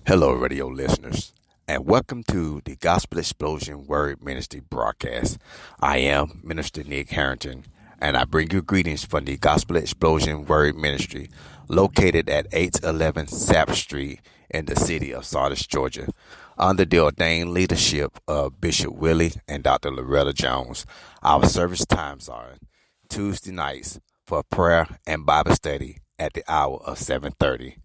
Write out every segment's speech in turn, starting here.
Hello, radio listeners, and welcome to the Gospel Explosion Word Ministry broadcast. I am Minister Nick Harrington, and I bring you greetings from the Gospel Explosion Word Ministry, located at 811 Sabbath Street in the city of Sardis, Georgia, under the ordained leadership of Bishop Willie and Dr. Loretta Jones. Our service times are Tuesday nights for prayer and Bible study at the hour of 7:30,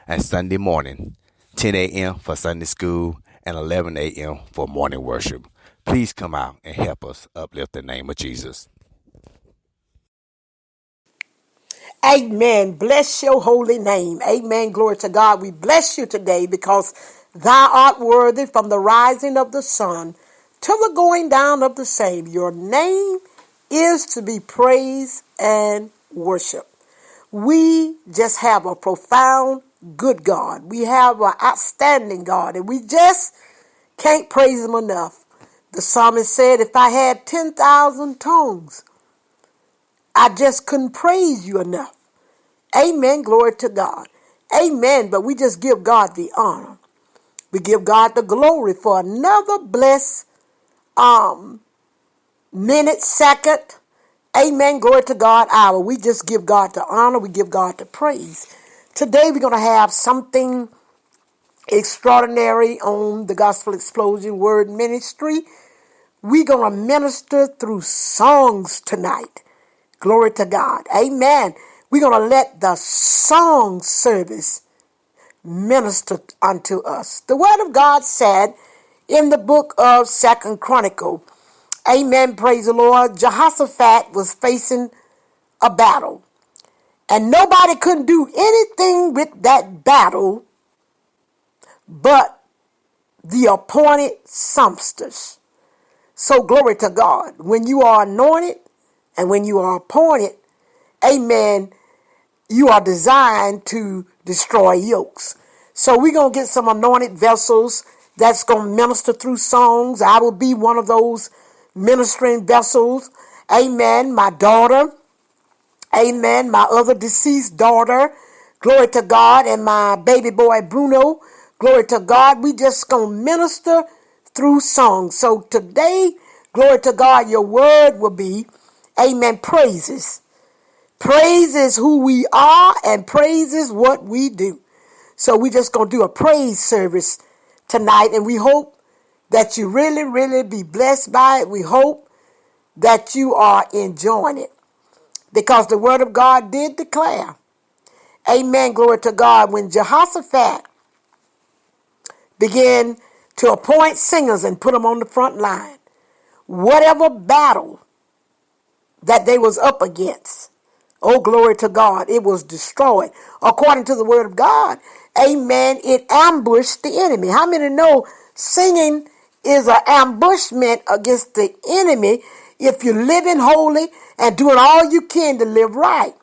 and Sunday morning 10 a.m. for Sunday school, and 11 a.m. for morning worship. Please come out and help us uplift the name of Jesus. Amen. Bless your holy name. Amen. Glory to God. We bless you today because thou art worthy from the rising of the sun to the going down of the same. Your name is to be praised and worshiped. We just have a profound, good God. We have an outstanding God, and we just can't praise him enough. The psalmist said, if I had 10,000 tongues, I just couldn't praise you enough. Amen. Glory to God. Amen. But we just give God the honor. We give God the glory for another blessed minute, second. Amen. Glory to God. Hour. We just give God the honor. We give God the praise. Today we're going to have something extraordinary on the Gospel Explosion Word Ministry. We're going to minister through songs tonight. Glory to God. Amen. We're going to let the song service minister unto us. The word of God said in the book of 2nd Chronicle, amen, praise the Lord, Jehoshaphat was facing a battle. And nobody couldn't do anything with that battle but the appointed songsters. So glory to God. When you are anointed and when you are appointed, amen, you are designed to destroy yokes. So we're going to get some anointed vessels that's going to minister through songs. I will be one of those ministering vessels. Amen. My daughter. Amen. My other deceased daughter. Glory to God. And my baby boy Bruno. Glory to God. We just going to minister through songs. So today, glory to God, your word will be, amen, praises. Praise is who we are and praise is what we do. So we just going to do a praise service tonight, and we hope that you really, really be blessed by it. We hope that you are enjoying it because the word of God did declare, amen, glory to God, when Jehoshaphat began to appoint singers and put them on the front line, whatever battle that they was up against, oh, glory to God, it was destroyed. According to the word of God, amen, it ambushed the enemy. How many know singing is an ambushment against the enemy if you're living holy and doing all you can to live right?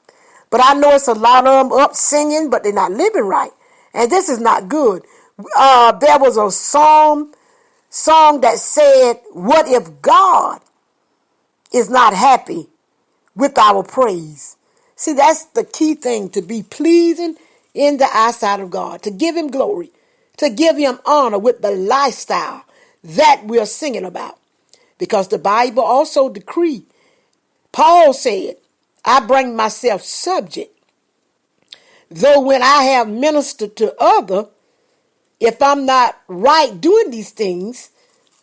But I know it's a lot of them up singing, but they're not living right. And this is not good. There was a song that said, what if God is not happy with our praise? See, that's the key thing, to be pleasing in the eyesight of God, to give him glory, to give him honor with the lifestyle that we're singing about. Because the Bible also decreed, Paul said, I bring myself subject, though when I have ministered to other, if I'm not right doing these things,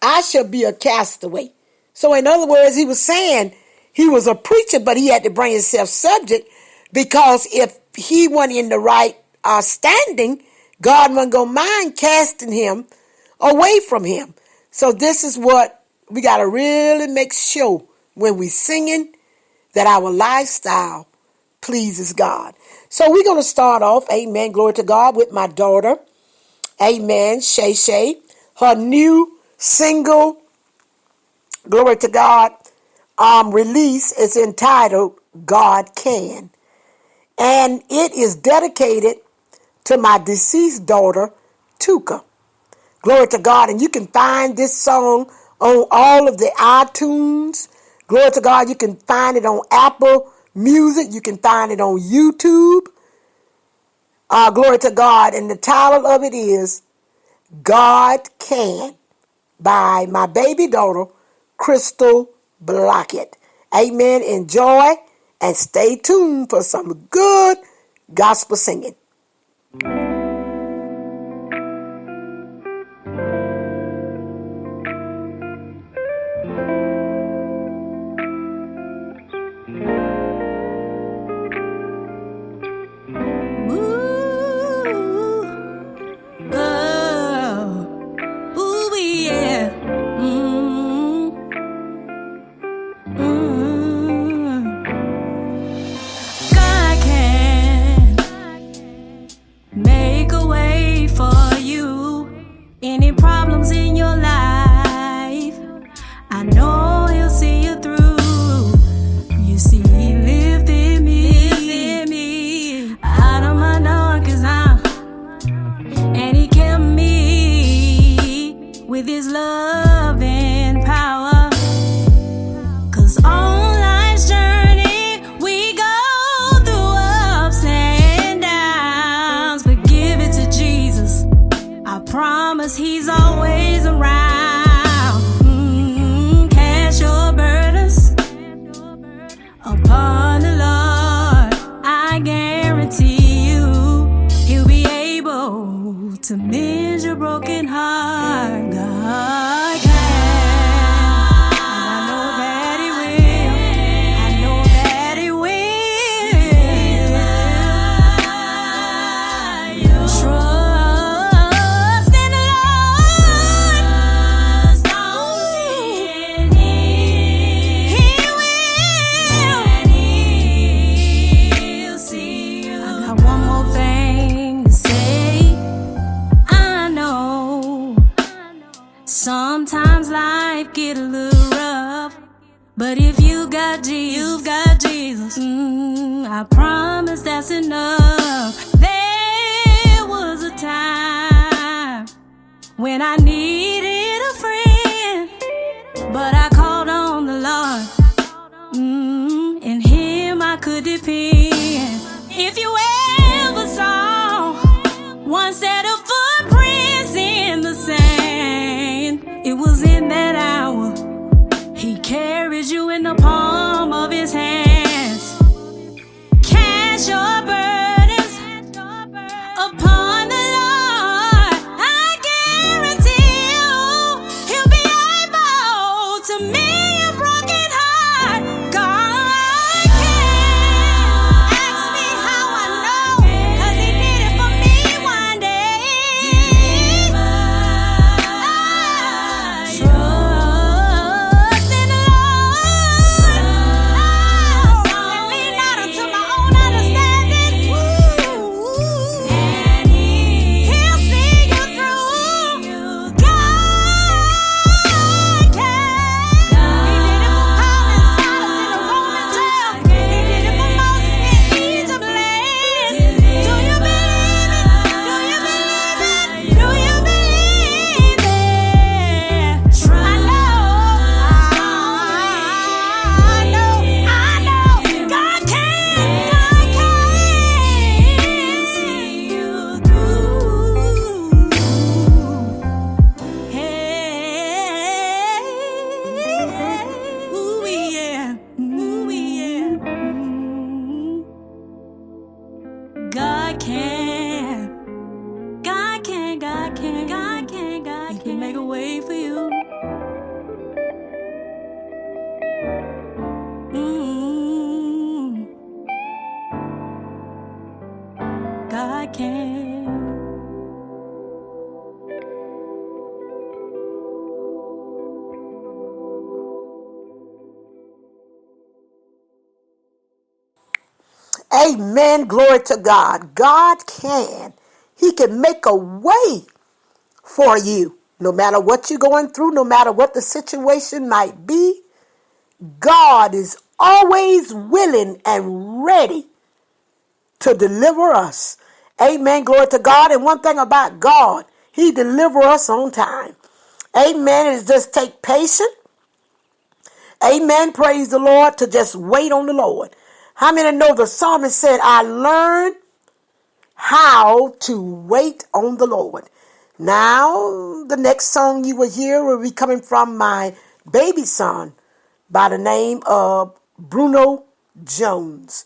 I shall be a castaway. So in other words, he was saying he was a preacher, but he had to bring himself subject, because if he wasn't in the right standing, God wasn't going to mind casting him away from him. So this is what we got to really make sure when we singing, that our lifestyle pleases God. So we're going to start off, amen, glory to God, with my daughter, amen, Shay Shay. Her new single, glory to God, release is entitled God Can. And it is dedicated to my deceased daughter, Tuka. Glory to God. And you can find this song on all of the iTunes. Glory to God. You can find it on Apple Music. You can find it on YouTube. Glory to God. And the title of it is God Can by my baby daughter, Crystal Blockett. Amen. Enjoy and stay tuned for some good gospel singing. Any problems in your life, I know he'll see you through. You see, he lifted me out of my darkest hour, and he kept me with his love and power. 'Cause on life's journey we go through ups and downs, but give it to Jesus. I promise he's always around. Cast your burdens upon the Lord. I guarantee you he'll be able to mend your broken heart. God can. And I know that he will. I know that he will. Trust in the Lord. He will. And he'll see you. I got one more thing to say. I know sometimes life get a little rough, but if you got Jesus, you've got Jesus. I promise that's enough. There was a time when I needed a friend, but I called on the Lord. In him I could depend. If you ever saw one set of footprints in the sand, it was in that hour he carried you in the palm of his hands. Cast your burdens upon the Lord. I guarantee you he'll be able to mend your broken heart. God can. Ask me how I know, 'cause he did it for me one day. Trust in the Lord. And lean not unto my own understanding. And he'll see you through. God can. He did it for Paul and Silas in the Roman jail. He did it for Moses in Egypt land. Do you believe it? Do you believe it? Do you believe it? I know. God can. See you through. Hey, ooh yeah, ooh yeah. God can, God can, God can, God can, God can. He can make a way for you. God can. Amen. Glory to God. God can. He can make a way for you. No matter what you're going through, no matter what the situation might be, God is always willing and ready to deliver us. Amen. Glory to God. And one thing about God, he delivers us on time. Amen. It just take patience. Amen. Praise the Lord, to just wait on the Lord. How many know the psalmist said, I learned how to wait on the Lord. Now, the next song you will hear will be coming from my baby son by the name of Bruno Jones.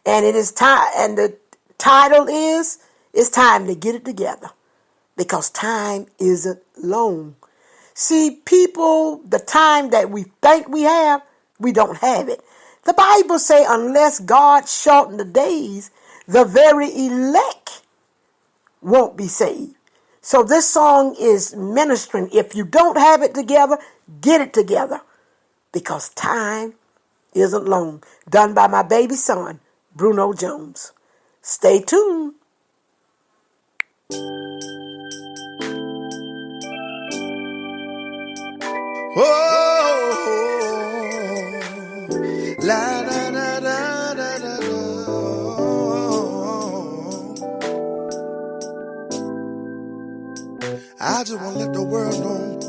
And it is time, and the title is It's Time to Get It Together, because time isn't long. See, people, the time that we think we have, we don't have it. The Bible say unless God shorten the days, the very elect won't be saved. So this song is ministering. If you don't have it together, get it together, because time isn't long. Done by my baby son, Bruno Jones. Stay tuned. Oh, la da da da da da da. I just want to let the world know,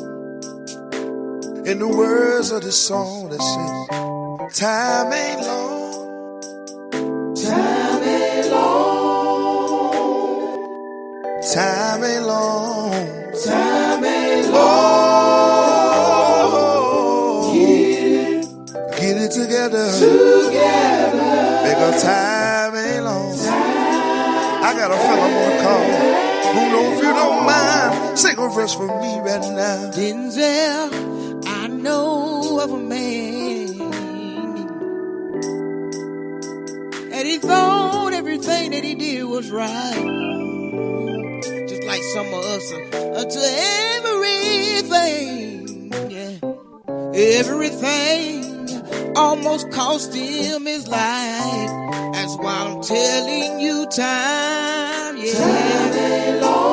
in the words of this song that says, time ain't long, time ain't long, time ain't long, time ain't long. Get it together, because time ain't long. I got a fella I wanna call. Bruno, if you don't mind, sing a verse for me right now. Denzel, I know of a man, and he thought everything that he did was right, just like some of us until everything, yeah, everything almost cost him his life. That's why I'm telling you, time, yeah, time ain't long,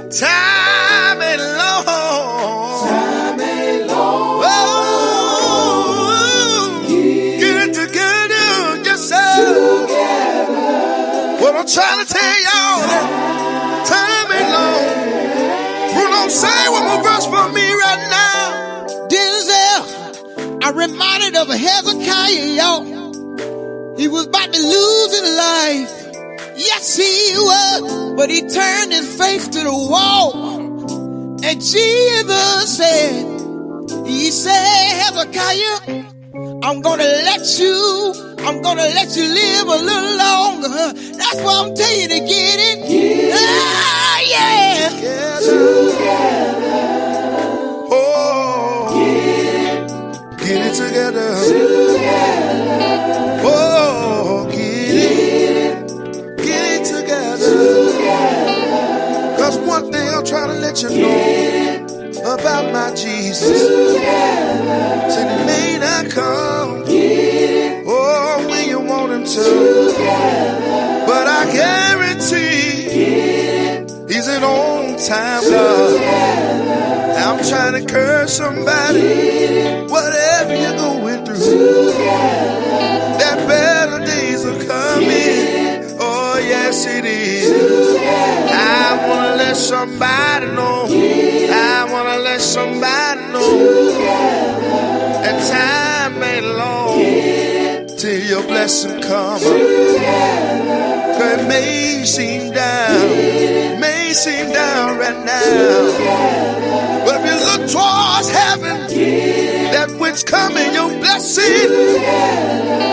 Time ain't long, time ain't long. oh, get it together, just so. What I'm trying to tell y'all, that time ain't long. Bruno, say one more verse for me right now. Denzel, I reminded of a Hezekiah, y'all. He was about to lose his life. Yes, he was. But he turned his face to the wall. And Jesus said, he said, Hezekiah, I'm gonna let you live a little longer. That's why I'm telling you to get it. Ah, yeah. Oh, get it together. Oh, get it together. Cause one thing I'm trying to let you know about my Jesus. Said he may not come, oh, when you want him to, but I guarantee he's an on-time God. I'm trying to encourage somebody, whatever you're going through, that better days are coming. Oh, yes, it is. I want to let somebody know. I want to let somebody know that time ain't long till your blessing comes. It may seem down right now, but if you look towards heaven, that which coming, your blessing,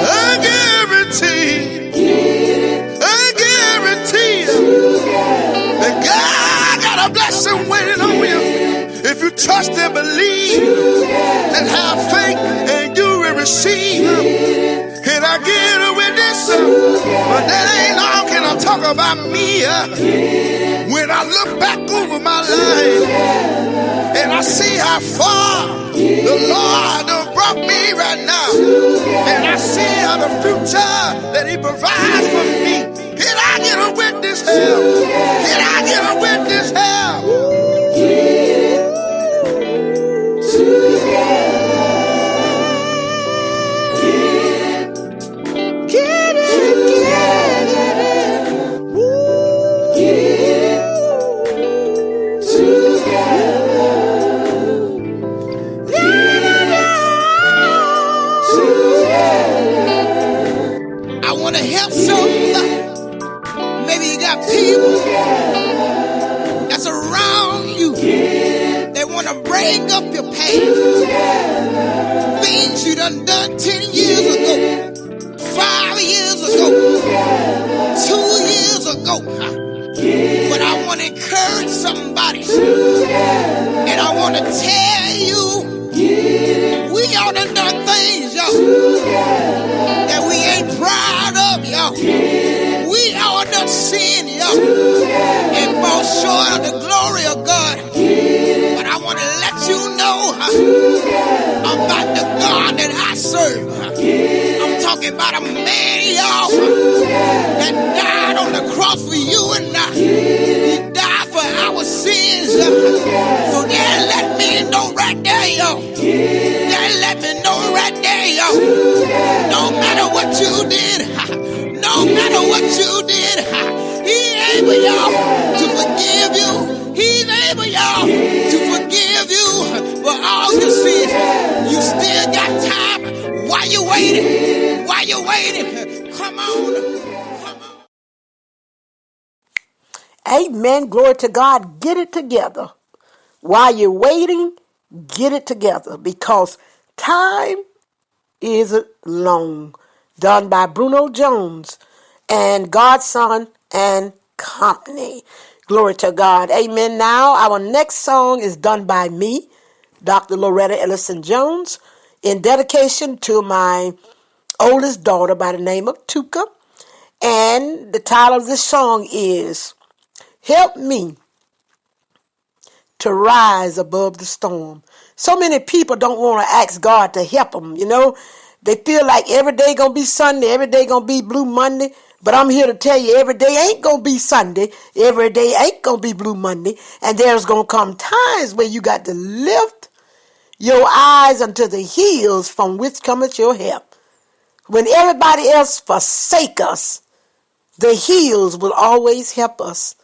I guarantee that God got a blessing waiting on you. If you trust and believe, then have faith and you will receive. Can I get a witness? But that ain't all. Can I talk about me? When I look back over my life and I see how far the Lord done brought me right now, and I see how the future that he provides for me. Can I get a witness here? Can I get a witness here? Get it I want to help somebody. Maybe you got people around you. They want to bring up your past. Things you done 10 years ago, 5 years ago, 2 years ago. But I want to encourage somebody. And I want to tell you, we all done things, y'all, that we ain't proud of, y'all. We all done sin, y'all, and fall short of the glory of God. But I want to let you know about the God that I serve. I'm talking about a man, y'all, that died on the cross for you and I. He died for our sins. So that let me know right there, y'all. That let me know right there, y'all. No matter what you did, no matter what you did, He's able, y'all, to forgive you. He's able, y'all, to forgive you for all your sins. You still got time. Why you waiting? Why you waiting? Come on. Come on. Amen. Glory to God. Get it together. While you're waiting, get it together, because time is long. Done by Bruno Jones and Godson and Company. Glory to God. Amen. Now, our next song is done by me, Dr. Loretta Ellison Jones, in dedication to my oldest daughter by the name of Tuka. And the title of this song is Help Me to Rise Above the Storm. So many people don't want to ask God to help them, you know. They feel like every day going to be Sunday, every day going to be Blue Monday. But I'm here to tell you, every day ain't going to be Sunday. Every day ain't going to be Blue Monday. And there's going to come times where you got to lift your eyes unto the hills from which cometh your help. When everybody else forsake us, the hills will always help us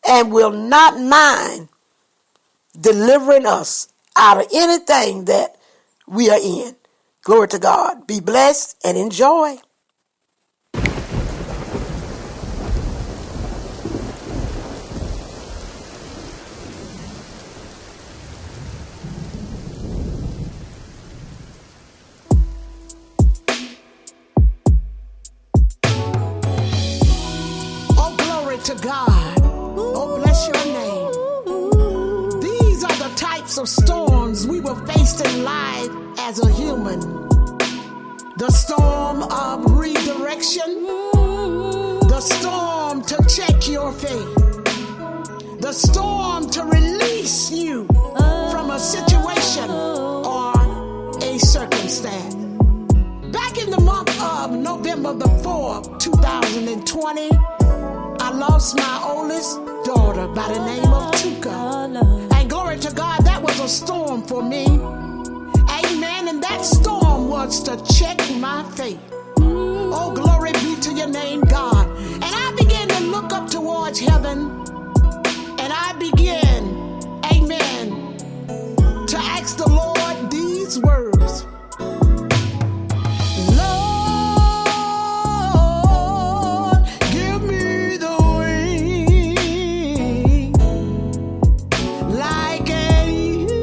and will not mind delivering us out of anything that we are in. Glory to God. Be blessed and enjoy. Oh, glory to God. Oh, bless your name. These are the types of storms we will face in life as a human. The storm of redirection, the storm to check your faith, the storm to release you from a situation or a circumstance. Back in the month of November the 4th, 2020, I lost my oldest daughter by the name of Tuka. And glory to God, that was a storm for me. Amen. And that storm was to check my faith. Oh, glory be to your name, God. And I began to look up towards heaven. And I began, amen, to ask the Lord these words. Lord, give me the wings like an eagle.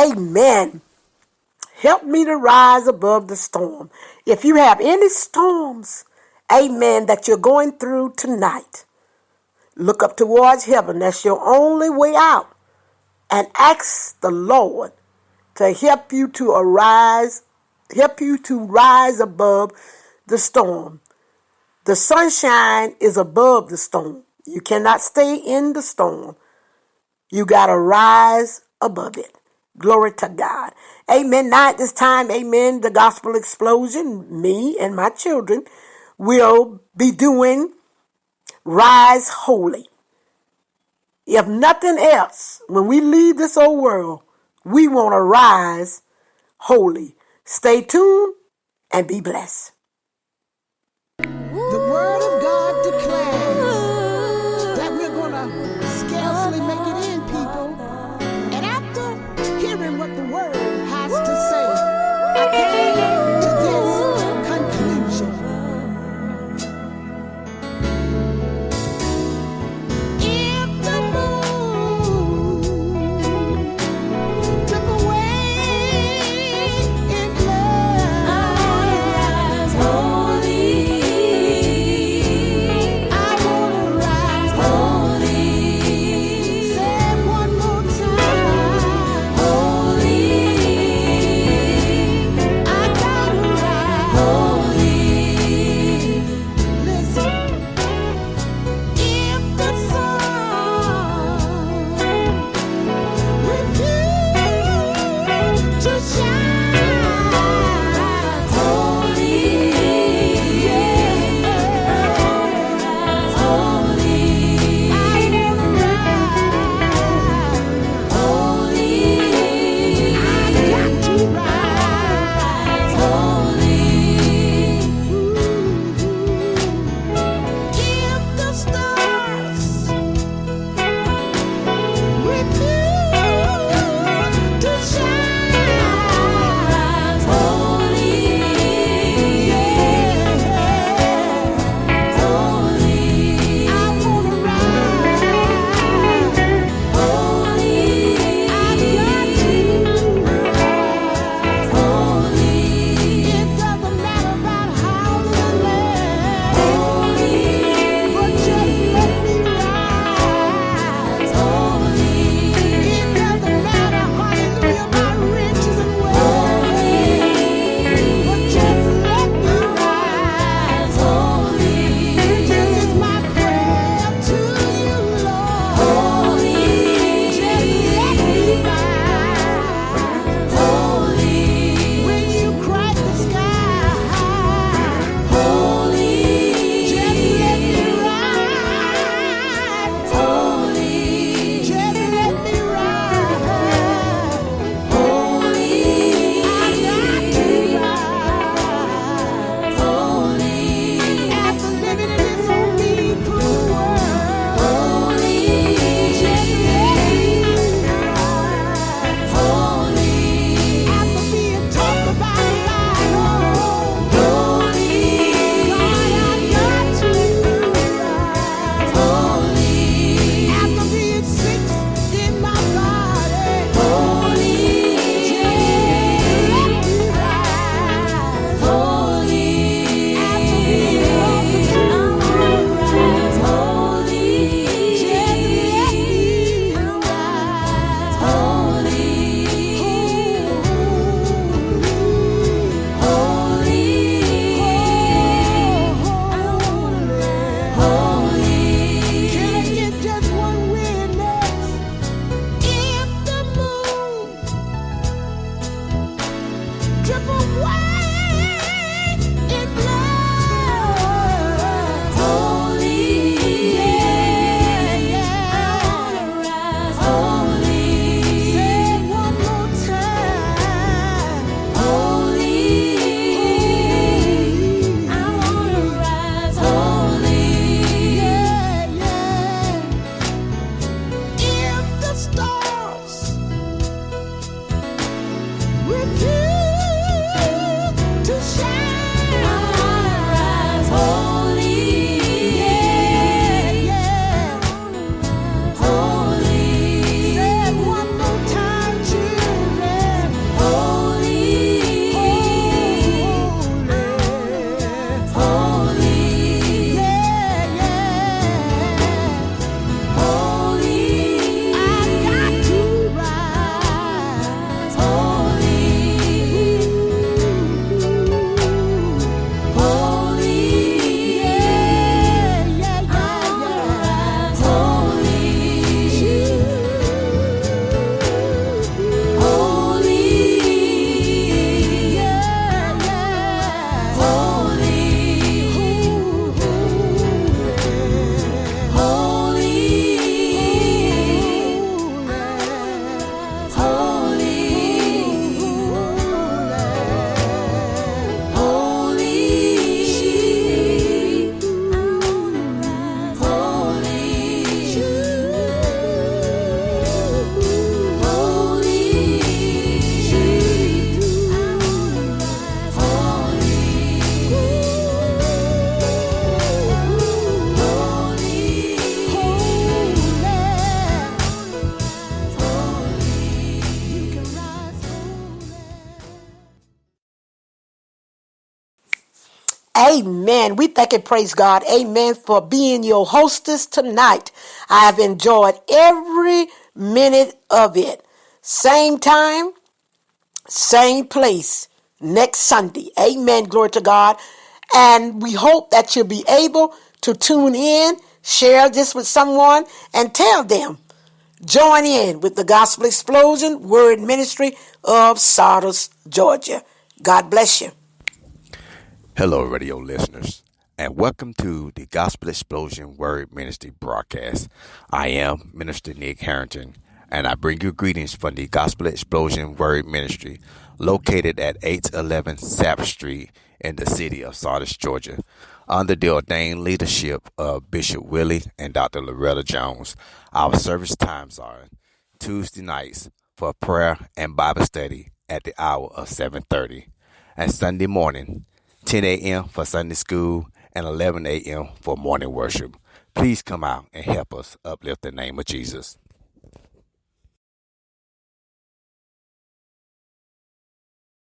Amen. Help me to rise above the storm. If you have any storms, amen, that you're going through tonight, look up towards heaven. That's your only way out. And ask the Lord to help you to rise above the storm. The sunshine is above the storm. You cannot stay in the storm. You got to rise above it. Glory to God. Amen. Now at this time, amen, the Gospel Explosion, me and my children will be doing Rise Holy. If nothing else, when we leave this old world, we want to rise holy. Stay tuned and be blessed. The word of God declares that we're going to scarcely make it in, people. And after hearing what the word has to say, I came to this conclusion. If the moon took away in blood, Amen. We thank and praise God. Amen. For being your hostess tonight. I have enjoyed every minute of it. Same time, same place next Sunday. Amen. Glory to God. And we hope that you'll be able to tune in, share this with someone, and tell them. Join in with the Gospel Explosion Word Ministry of Sardis, Georgia. God bless you. Hello, radio listeners, and welcome to the Gospel Explosion Word Ministry broadcast. I am Minister Nick Harrington, and I bring you greetings from the Gospel Explosion Word Ministry, located at 811 Sapp Street in the city of Sardis, Georgia, under the ordained leadership of Bishop Willie and Dr. Loretta Jones. Our service times are Tuesday nights for prayer and Bible study at the hour of 7:30, and Sunday morning 10 a.m. for Sunday school, and 11 a.m. for morning worship. Please come out and help us uplift the name of Jesus.